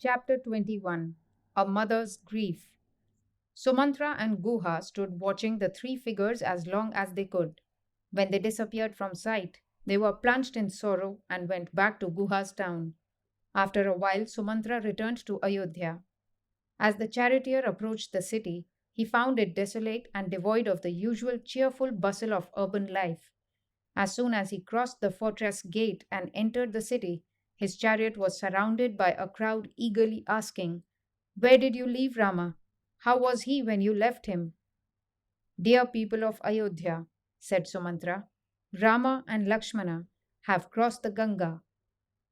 Chapter 21. A Mother's Grief. Sumantra and Guha stood watching the three figures as long as they could. When they disappeared from sight, they were plunged in sorrow and went back to Guha's town. After a while, Sumantra returned to Ayodhya. As the charioteer approached the city, he found it desolate and devoid of the usual cheerful bustle of urban life. As soon as he crossed the fortress gate and entered the city, his chariot was surrounded by a crowd eagerly asking, "Where did you leave Rama? How was he when you left him?" "Dear people of Ayodhya," said Sumantra, "Rama and Lakshmana have crossed the Ganga.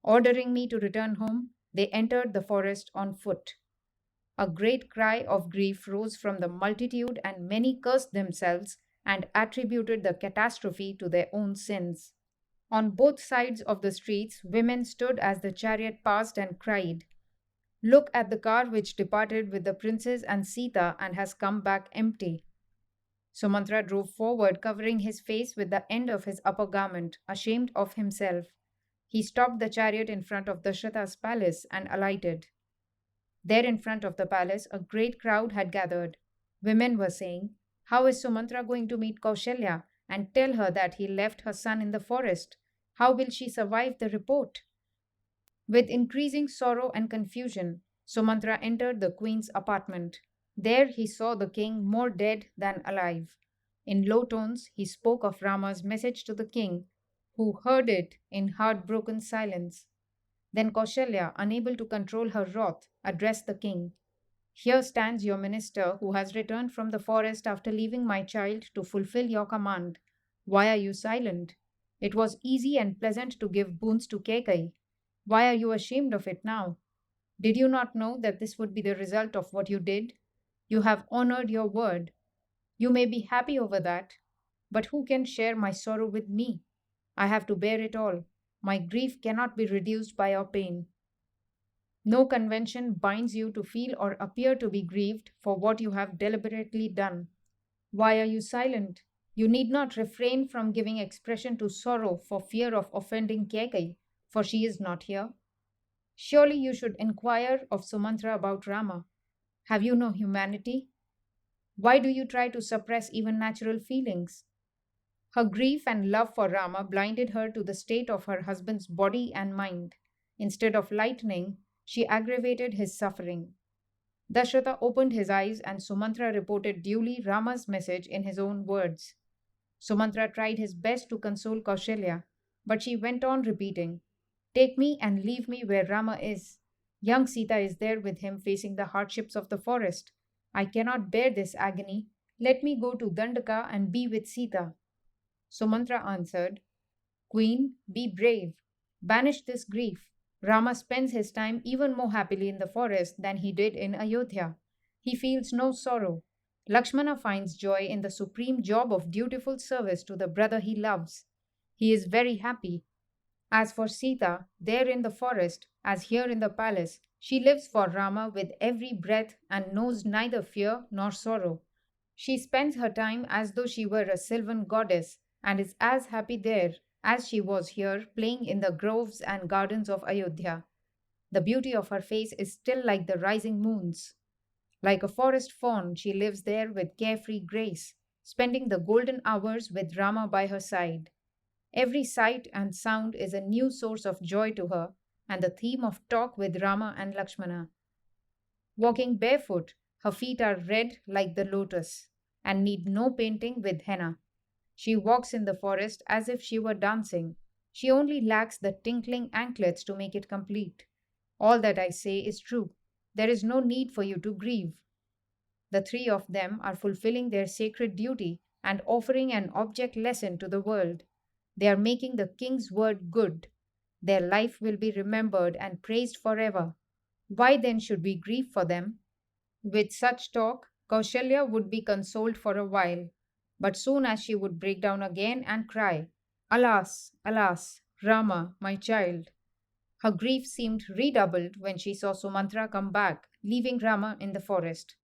Ordering me to return home, they entered the forest on foot." A great cry of grief rose from the multitude, and many cursed themselves and attributed the catastrophe to their own sins. On both sides of the streets, women stood as the chariot passed and cried, "Look at the car which departed with the princes and Sita and has come back empty." Sumantra drove forward, covering his face with the end of his upper garment, ashamed of himself. He stopped the chariot in front of Dasharatha's palace and alighted. There in front of the palace, a great crowd had gathered. Women were saying, "How is Sumantra going to meet Kaushalya and tell her that he left her son in the forest? How will she survive the report?" With increasing sorrow and confusion, Sumantra entered the queen's apartment. There he saw the king more dead than alive. In low tones, he spoke of Rama's message to the king, who heard it in heartbroken silence. Then Kaushalya, unable to control her wrath, addressed the king. "Here stands your minister who has returned from the forest after leaving my child to fulfill your command. Why are you silent? It was easy and pleasant to give boons to Kekai. Why are you ashamed of it now? Did you not know that this would be the result of what you did? You have honored your word. You may be happy over that, but who can share my sorrow with me? I have to bear it all. My grief cannot be reduced by your pain. No convention binds you to feel or appear to be grieved for what you have deliberately done. Why are you silent? You need not refrain from giving expression to sorrow for fear of offending Kekai, for she is not here. Surely you should inquire of Sumantra about Rama. Have you no humanity? Why do you try to suppress even natural feelings?" Her grief and love for Rama blinded her to the state of her husband's body and mind. Instead of lightening, she aggravated his suffering. Dasharatha opened his eyes, and Sumantra reported duly Rama's message in his own words. Sumantra tried his best to console Kaushalya, but she went on repeating, "Take me and leave me where Rama is. Young Sita is there with him facing the hardships of the forest. I cannot bear this agony. Let me go to Dandaka and be with Sita." Sumantra answered, "Queen, be brave. Banish this grief. Rama spends his time even more happily in the forest than he did in Ayodhya. He feels no sorrow. Lakshmana finds joy in the supreme job of dutiful service to the brother he loves. He is very happy. As for Sita, there in the forest, as here in the palace, she lives for Rama with every breath and knows neither fear nor sorrow. She spends her time as though she were a sylvan goddess and is as happy there as she was here playing in the groves and gardens of Ayodhya. The beauty of her face is still like the rising moon's. Like a forest fawn, she lives there with carefree grace, spending the golden hours with Rama by her side. Every sight and sound is a new source of joy to her and the theme of talk with Rama and Lakshmana. Walking barefoot, her feet are red like the lotus and need no painting with henna. She walks in the forest as if she were dancing. She only lacks the tinkling anklets to make it complete. All that I say is true. There is no need for you to grieve. The three of them are fulfilling their sacred duty and offering an object lesson to the world. They are making the king's word good. Their life will be remembered and praised forever. Why then should we grieve for them?" With such talk, Kaushalya would be consoled for a while, but soon as she would break down again and cry, "Alas, alas, Rama, my child." Her grief seemed redoubled when she saw Sumantra come back, leaving Rama in the forest.